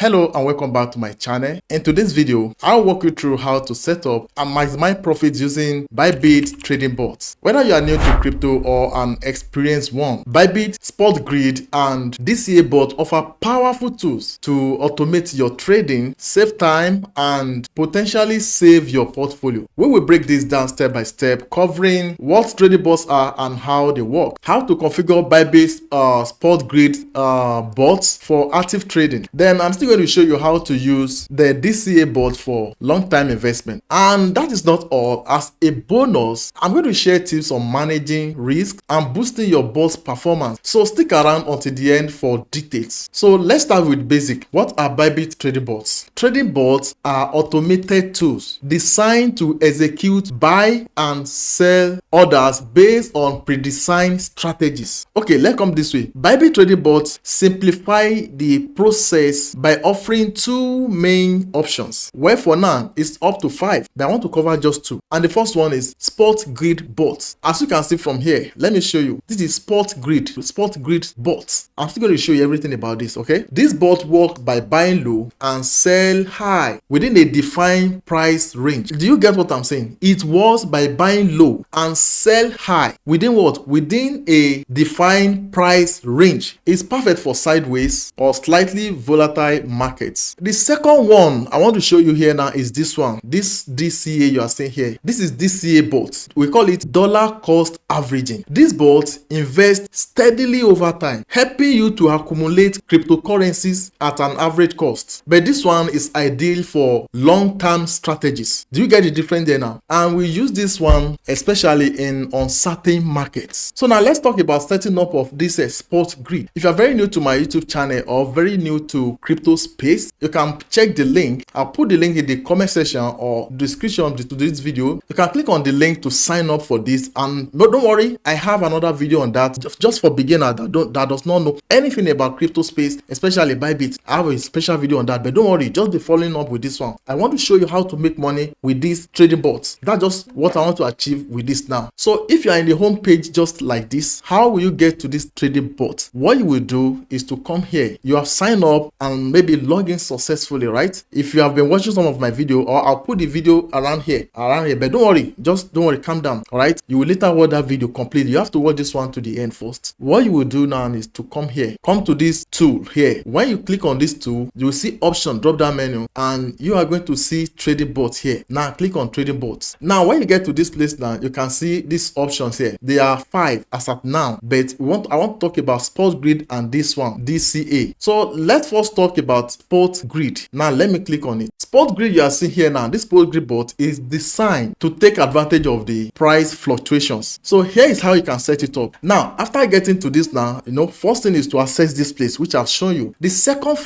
Hello and welcome back to my channel. In today's video, I'll walk you through how to set up and maximize profits using ByBit trading bots. Whether you are new to crypto or an experienced one, ByBit, Spot Grid and DCA bot offer powerful tools to automate your trading, save time and potentially save your portfolio. We will break this down step by step, covering what trading bots are and how they work, how to configure ByBit Spot Grid bots for active trading. Then I'm still going to show you how to use the DCA bot for long-term investment. And that is not all. As a bonus, I'm going to share tips on managing risk and boosting your bot's performance. So stick around until the end for details. So let's start with basic. What are ByBit trading bots? Trading bots are automated tools designed to execute buy and sell orders based on pre-designed strategies. Okay, let's come this way. ByBit trading bots simplify the process by offering two main options, where for now it's up to 5, but I want to cover just 2. And the first one is Spot Grid bots. As you can see from here, let me show you. This is Spot Grid bots. I'm still going to show you everything about this, okay? This bot works by buying low and sell high within a defined price range. Do you get what I'm saying? It works by buying low and sell high within what? Within a defined price range. It's perfect for sideways or slightly volatile markets. The second one I want to show you here now is this one. This DCA you are seeing here. This is DCA bot. We call it dollar cost averaging. This bot invests steadily over time, helping you to accumulate cryptocurrencies at an average cost. But this one is ideal for long-term strategies. Do you get the difference there now? And we use this one especially in uncertain markets. So now let's talk about setting up of this Spot Grid. If you're very new to my YouTube channel or very new to crypto space, you can check the link. I'll put the link in the comment section or description to this video. You can click on the link to sign up for this, and don't worry, I have another video on that just for beginners that does not know anything about crypto space, especially ByBit. I have a special video on that, but don't worry, just be following up with this one. I want to show you how to make money with these trading bots. That's just what I want to achieve with this now. So if you are in the home page just like this, how will you get to this trading bot? What you will do is to come here. You have signed up and maybe log in successfully, right? If you have been watching some of my video, or I'll put the video around here, but don't worry, just don't worry, calm down. All right, you will later watch that video completely. You have to watch this one to the end first. What you will do now is to come here, come to this tool here. When you click on this tool, you will see option drop down menu, and you are going to see trading bots here. Now click on trading bots. Now when you get to this place now, you can see these options here. There are 5 as at now, but I want to talk about Spot Grid and this one DCA. So let's first talk about Spot Grid. Now let me click on it. Spot Grid you are seeing here now, this Spot Grid bot is designed to take advantage of the price fluctuations. So here is how you can set it up. Now after getting to this now, first thing is to access this place which I've shown you. The second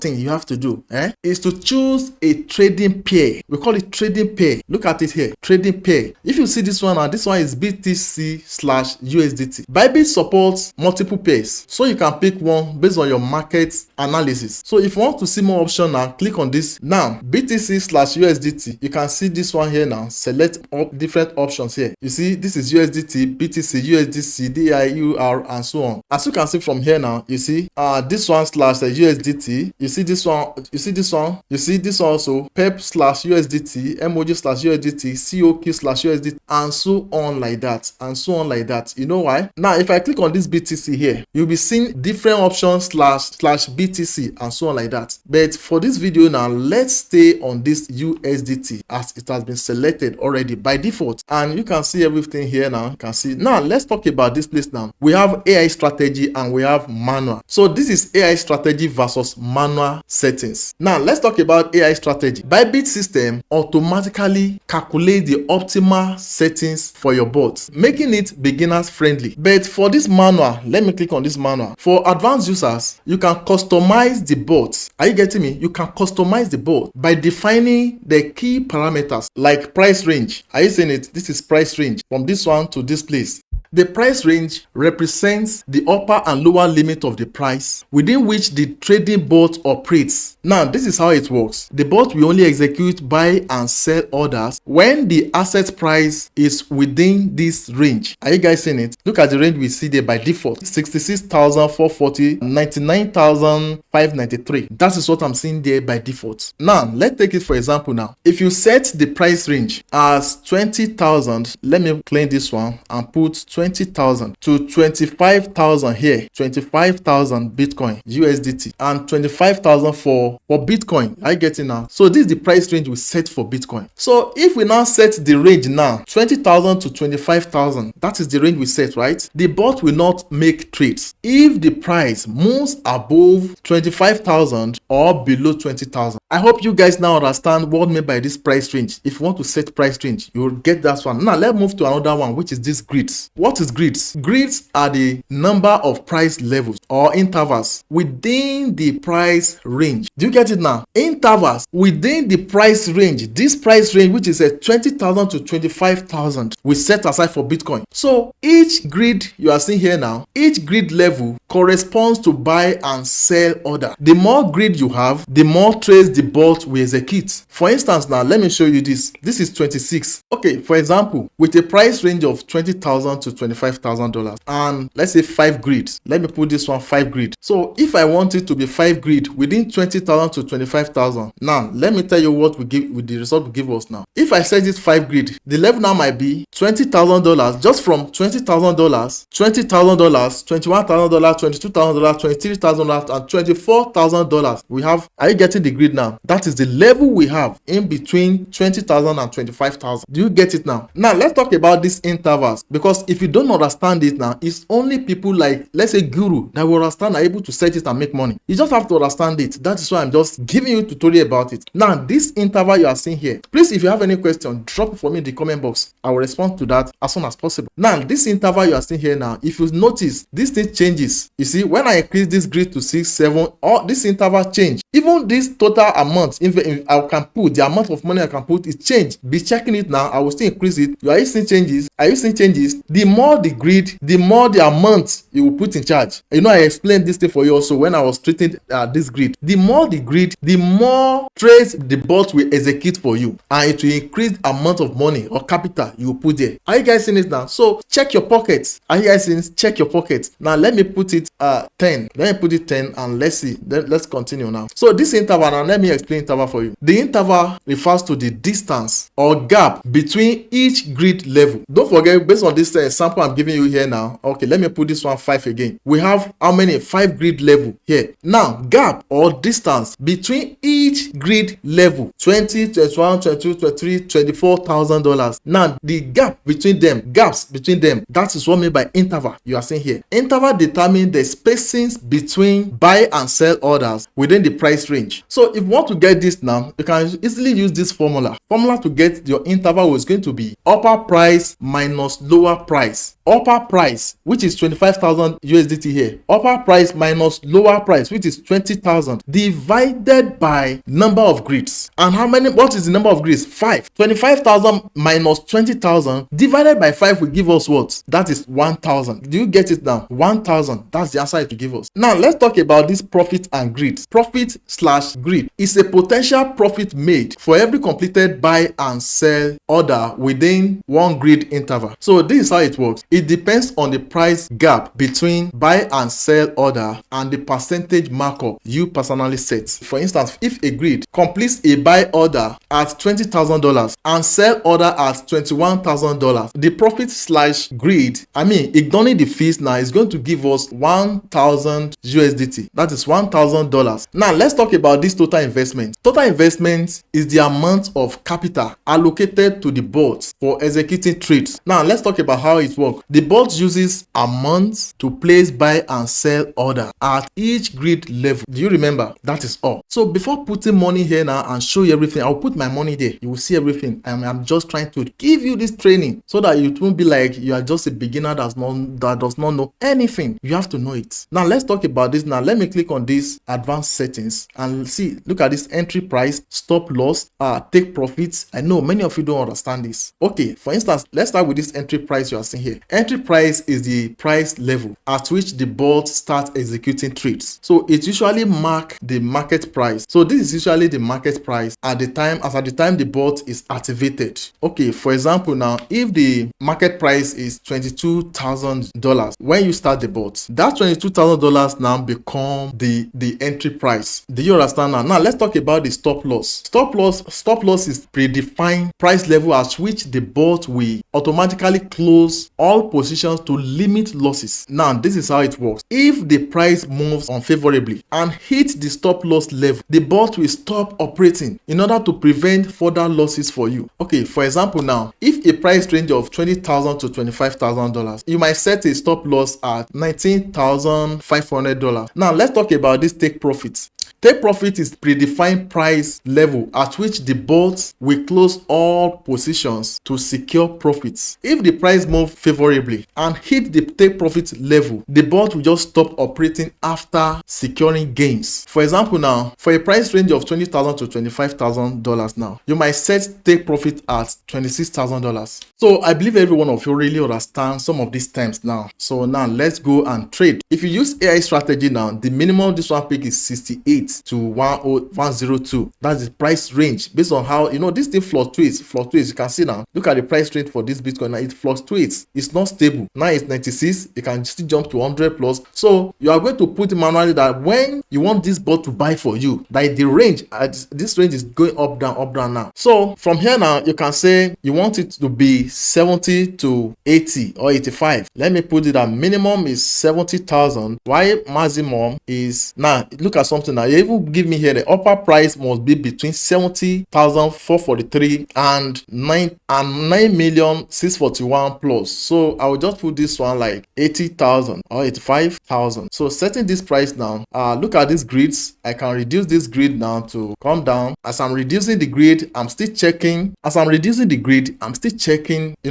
thing you have to do is to choose a trading pair. We call it trading pair. Look at it here, trading pair. If you see this one now, this one is BTC/USDT. ByBit supports multiple pairs, so you can pick one based on your market analysis. So if you want to see more options now, click on this now, BTC/USDT. You can see this one here now. Select different options here. You see this is USDT, BTC, USDC, DIUR and so on. As you can see from here now, you see this one /USDT. You see this one, you see this one, you see this one also, PEP/USDT, emoji/USDT, COQ/USDT, and so on like that, and so on like that. You know why? Now if I click on this BTC here, you'll be seeing different options /BTC and so on like that. But for this video now, let's stay on this USDT as it has been selected already by default, and you can see everything here now. You can see now. Let's talk about this place now. We have AI strategy and we have manual. So this is AI strategy versus manual settings. Now let's talk about AI strategy. ByBit system automatically calculate the optimal settings for your bot, making it beginners friendly. But for this manual, let me click on this manual. For advanced users, you can customize the bot. Are you getting me? You can customize the bot by defining the key parameters like price range. Are you seeing it? This is price range from this one to this place. The price range represents the upper and lower limit of the price within which the trading bot operates. Now, this is how it works. The bot will only execute buy and sell orders when the asset price is within this range. Are you guys seeing it? Look at the range we see there by default: 66,440, 99,593. That is what I'm seeing there by default. Now, let's take it for example now. If you set the price range as 20,000, let me claim this one and put 20,000 to 25,000 here, 25,000 Bitcoin USDT and 25,000 for Bitcoin. Are you getting now? So this is the price range we set for Bitcoin. So if we now set the range now 20,000 to 25,000, that is the range we set, right? The bot will not make trades if the price moves above 25,000 or below 20,000. I hope you guys now understand what meant by this price range. If you want to set price range, you will get that one. Now let's move to another one, which is this grids. What is grids? Grids are the number of price levels or intervals within the price range. Do you get it now? Intervals within the price range. This price range, which is a 20,000 to 25,000, we set aside for Bitcoin. So each grid you are seeing here now, each grid level corresponds to buy and sell order. The more grid you have, the more trades the bot will execute. For instance, now let me show you this. This is 26. Okay, for example, with a price range of $20,000 to $25,000 and let's say 5 grids. Let me put this one 5 grid. So if I want it to be 5 grid within 20,000 to 25,000, now let me tell you what we give with the result we give us now. If I set it 5 grid, the level now might be $20,000, just from $20,000, $20,000, $21,000, $22,000, $23,000 and $24,000. We have, are you getting the grid now? That is the level we have in between 20,000 and 25,000. Do you get it now? Now let's talk about these intervals, because if you don't understand it now, it's only people like, let's say, guru that will understand, are able to set it and make money. You just have to understand it. That is why I'm just giving you a tutorial about it. Now this interval you are seeing here, please, if you have any question, drop it for me in the comment box. I will respond to that as soon as possible. Now this interval you are seeing here now, if you notice, this thing changes. You see, when I increase this grid to 6, 7, or this interval change, even this total amount, if I can put the amount of money I can put, it change. Be checking it now. I will still increase it. You are seeing changes. Are you seeing changes? The more the grid, the more the amount you will put in charge. You know, I explained this thing for you also when I was treating this grid. The more the grid, the more trades the bot will execute for you, and it will increase the amount of money or capital you will put there. Are you guys seeing it now? So check your pockets. Are you guys seeing it? Check your pockets. Now let me put it 10. Let me put it 10 and let's see. Let's continue now. So this interval, now let me explain interval for you. The interval refers to the distance or gap between each grid level. Don't forget, based on this sample I'm giving you here now. Okay, let me put this one 5 again. We have how many? 5 grid level here. Now gap or distance between each grid level: 20, 21, 22, 23, $24,000. Now the gap between them, gaps between them, that is what I mean by interval you are seeing here. Interval determines the spacings between buy and sell orders within the price range. So if you want to get this now, you can easily use this formula. Formula to get your interval is going to be upper price minus lower price. Upper price, which is 25,000 USDT here. Upper price minus lower price, which is 20,000, divided by number of grids. And how many? What is the number of grids? 5. 25,000 minus 20,000 divided by 5 will give us what? That is 1,000. Do you get it now? 1,000. That's the answer it will give us. Now let's talk about this profit and grid. Profit slash grid is a potential profit made for every completed buy and sell order within one grid interval. So this is how it works. It depends on the price gap between buy and sell order and the percentage markup you personally set. For instance, if a grid completes a buy order at $20,000 and sell order at $21,000, the profit slash grid, ignoring the fees now, is going to give us 1,000 USDT. That is $1,000. Now let's talk about this total investment. Total investment is the amount of capital allocated to the bot for executing trades. Now let's talk about how it works. The bot uses amounts to place buy and sell order at each grid level. Do you remember? That is all. So before putting money here now and show you everything, I'll put my money there. You will see everything. I'm just trying to give you this training so that it won't be like you are just a beginner that does not know anything. You have to know it. Now let's talk about this. Now let me click on this advanced settings and see. Look at this entry price, stop loss, take profits. I know many of you don't understand this. Okay, for instance, let's start with this entry price you are seeing here. entry price is the price level at which the bot starts executing trades. So it usually mark the market price. So this is usually the market price at the time the bot is activated. Okay, for example, now if the market price is $22,000 when you start the bot, that $22,000 now become the entry price. Do you understand now? Now let's talk about the stop loss. Stop loss is predefined price level at which the bot will automatically close all positions to limit losses. Now this is how it works. If the price moves unfavorably and hits the stop loss level, the bot will stop operating in order to prevent further losses for you. Okay, for example, now if a price range of $20,000 to $25,000, you might set a stop loss at $19,500. Now let's talk about this take profit. Take profit is predefined price level at which the bot will close all positions to secure profits. If the price moves favorably and hit the take profit level, the bot will just stop operating after securing gains. For example, now for a price range of $20,000 to $25,000 now, you might set take profit at $26,000. So I believe every one of you really understand some of these terms now. So now let's go and trade. If you use AI strategy now, the minimum this one pick is 68 to 102. That's the price range based on how this thing fluctuates. You can see now, look at the price range for this Bitcoin now. It fluctuates, it's not stable. Now it's 96, it can still jump to 100 plus. So you are going to put manually that when you want this bot to buy for you, that the range this range is going up down now. So from here now, you can say you want it to be 70 to 80 or 85. Let me put it at minimum is 70,000, while maximum is, now look at something now. You even give me here the upper price must be between 70,443 and 9,641 plus. So I will just put this one like 80,000 or 85,000. So setting this price now, look at these grids. I can reduce this grid now to come down. As I'm reducing the grid, I'm still checking.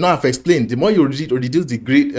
I've explained, the more you reduce the grid,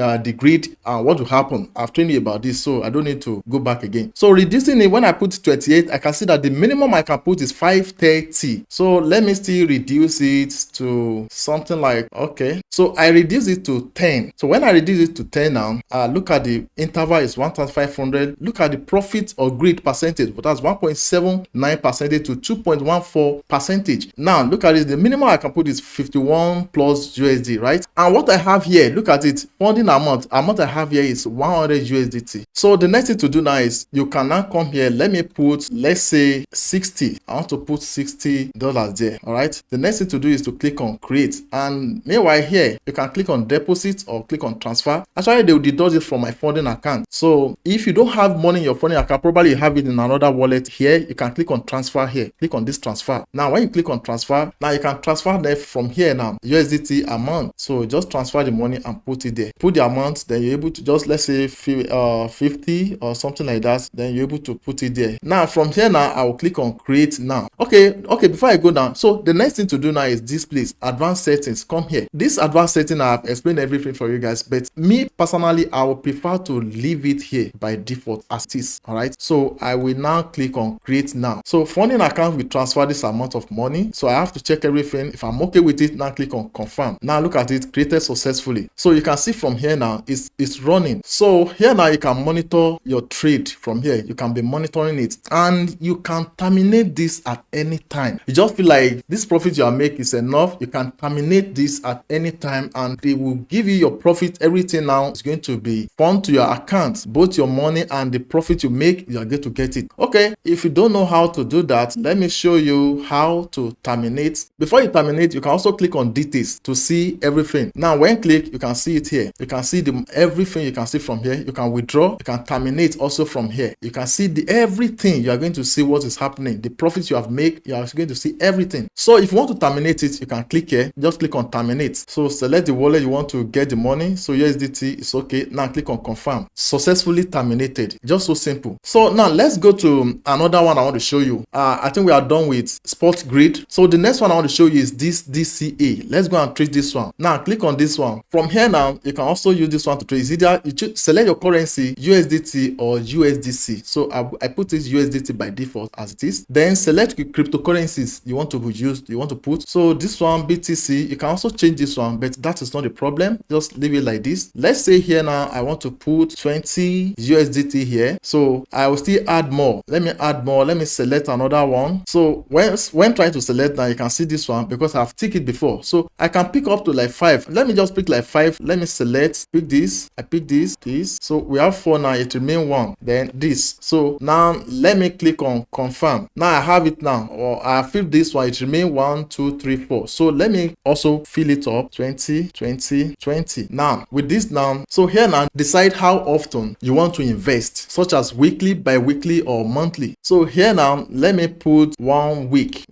what will happen. I've trained you about this, so I don't need to go back again. So reducing it, when I put 28, I can see that the minimum I can put is 530. So let me still reduce it to something like, okay, so I reduce it to 10. So when I reduce it to 10 now, look at the interval is 1,500. Look at the profit or grid percentage, but that's 1.79% to 2.14 percentage. Now look at it, the minimum I can put is 51 plus USD, right? And what I have here, look at it, funding amount I have here is 100 USDT. So the next thing to do now is you can now come here. Let me put, let's say 60. I want to put $60 there. All right. The next thing to do is to click on create. And meanwhile here, you can click on deposit or click on transfer. Actually, they will deduct it from my funding account. So if you don't have money in your funding account, probably you have it in another wallet here. You can click on transfer here. Click on this transfer. Now, when you click on transfer, now you can transfer there from here now, USDT amount. So just transfer the money and put it there. Put the amount, then you're able to just, let's say 50 or something like that. Then you're able to put it there. Now from here now, I will click on create now. Okay, before I go down, so the next thing to do now is this place, advanced settings. Come here. This advanced setting, I've explained everything for you guys, but me personally, I would prefer to leave it here by default as it is. All right, so I will now click on create now. So funding account will transfer this amount of money, so I have to check everything. If I'm okay with it, now click on confirm. Now look at it, created successfully. So you can see from here now it's running. So here now you can monitor your trade from here. You can be monitoring it and you can terminate this at any time. You just feel like this profit you are making is enough, you can terminate this at any time and they will give you your profit. Everything now is going to be fund to your account, both your money and the profit you make, you are going to get it. Okay, if you don't know how to do that, let me show you how to terminate. Before you terminate, you can also click on details to see everything. Now when click, you can see it here. You can see everything you can see from here. You can withdraw, you can terminate also from here. You can see everything. You are going to see what is happening, the profits you have made. You are going to see everything. So if you want to terminate it, you can click here, just click on terminate. So select the wallet you want to get the money. So USDT is okay. Now click on confirm. Successfully terminated. Just so simple. So now let's go to another one I want to show you. I think we are done with Spot Grid. So the next one I want to show you is this DCA. Let's go and trade this one. Now click on this one. From here now, you can also use this one to trade. It's either you select your currency, USDT or USDC. So I put this USDT USDT by default as it is. Then select the cryptocurrencies you want to use, you want to put. So this one BTC, you can also change this one, but that is not a problem. Just leave it like this. Let's say here now I want to put 20 USDT here. So I will still add more. Let me add more. Let me select another one. So when trying to select now, you can see this one because I've ticked it before. So I can pick up to like 5. Let me just pick like 5. Let me select, pick this. I pick this. So we have 4 now. It remains 1. Then this. So now let me click on confirm. Now I have it now. Or I filled this one. It remains 1, 2, 3, 4. So let me also fill it up. 20, 20, 20. Now with this now, so here now decide how often you want to invest, such as weekly, bi-weekly, or monthly. So here now let me put 1 week.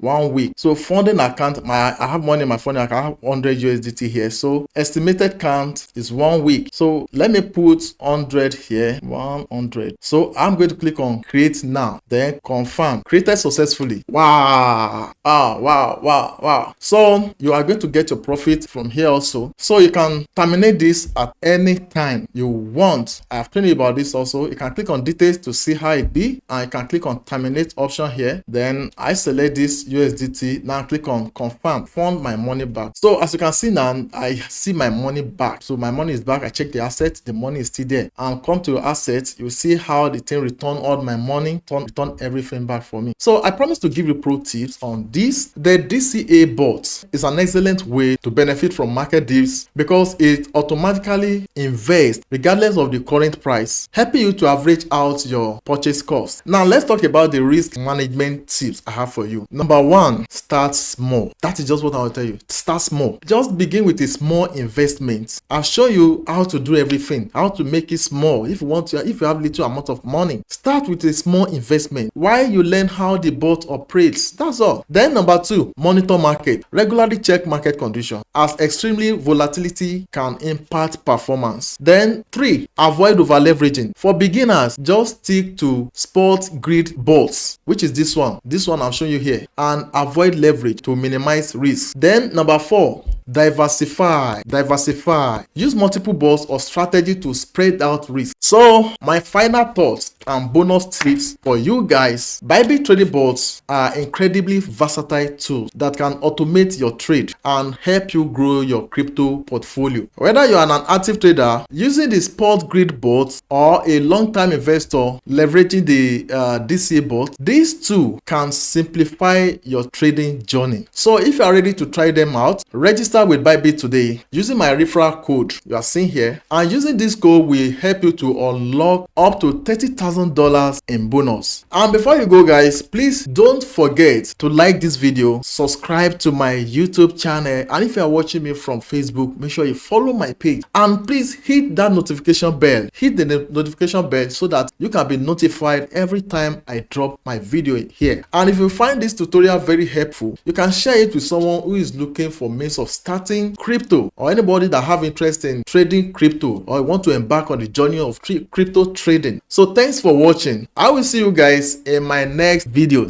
So funding account, I have money in my funding account. I have 100 USDT here. So estimated count is 1 week. So let me put 100 here. 100. So I'm going to click on create now, then confirm. Created successfully. Wow. So you are going to get your profit from here also. So you can terminate this at any time you want. I have told you about this also. You can click on details to see how it be, and you can click on terminate option here. Then I select this USDT. Now click on confirm, fund my money back. So as you can see now, I see my money back. So my money is back. I check the asset, the money is still there. And come to your assets, you see how the thing return all my money, return everything back for me. So I promise to give you pro tips on this. The DCA bot is an excellent way to benefit from market dips because it automatically invests regardless of the current price, helping you to average out your purchase cost. Now let's talk about the risk management tips I have for you. Number 1, start small. That is just what I will tell you. Start small. Just begin with a small investment. I'll show you how to do everything, how to make it small. If you want to, if you have little amount of money, start with a small investment while you learn how the bot operates. That's all. Then number 2, monitor market. Regularly check market condition, as extremely volatility can impact performance. Then 3, avoid over leveraging. For beginners, just stick to Spot Grid bots, which is this one. This one I'm showing you here, and avoid leverage to minimize risk. Then number 4, diversify. Use multiple bots or strategy to spread out risk. So my final thoughts and bonus tips for you guys: ByBit trading bots are incredibly versatile tools that can automate your trade and help you grow your crypto portfolio. Whether you are an active trader using the Spot Grid bot or a long-time investor leveraging the DCA bot, these two can simplify your trading journey. So if you are ready to try them out, register with ByBit today using my referral code you are seeing here, and using this code will help you to unlock up to $30,000 in bonus. And before you go guys, please don't forget to like this video, subscribe to my YouTube channel, and if you are watching me from Facebook, make sure you follow my page, and please hit that notification bell. Hit the notification bell so that you can be notified every time I drop my video here. And if you find this tutorial very helpful, you can share it with someone who is looking for means of starting crypto, or anybody that have interest in trading crypto or want to embark on the journey of crypto trading. So thanks for watching. I will see you guys in my next videos.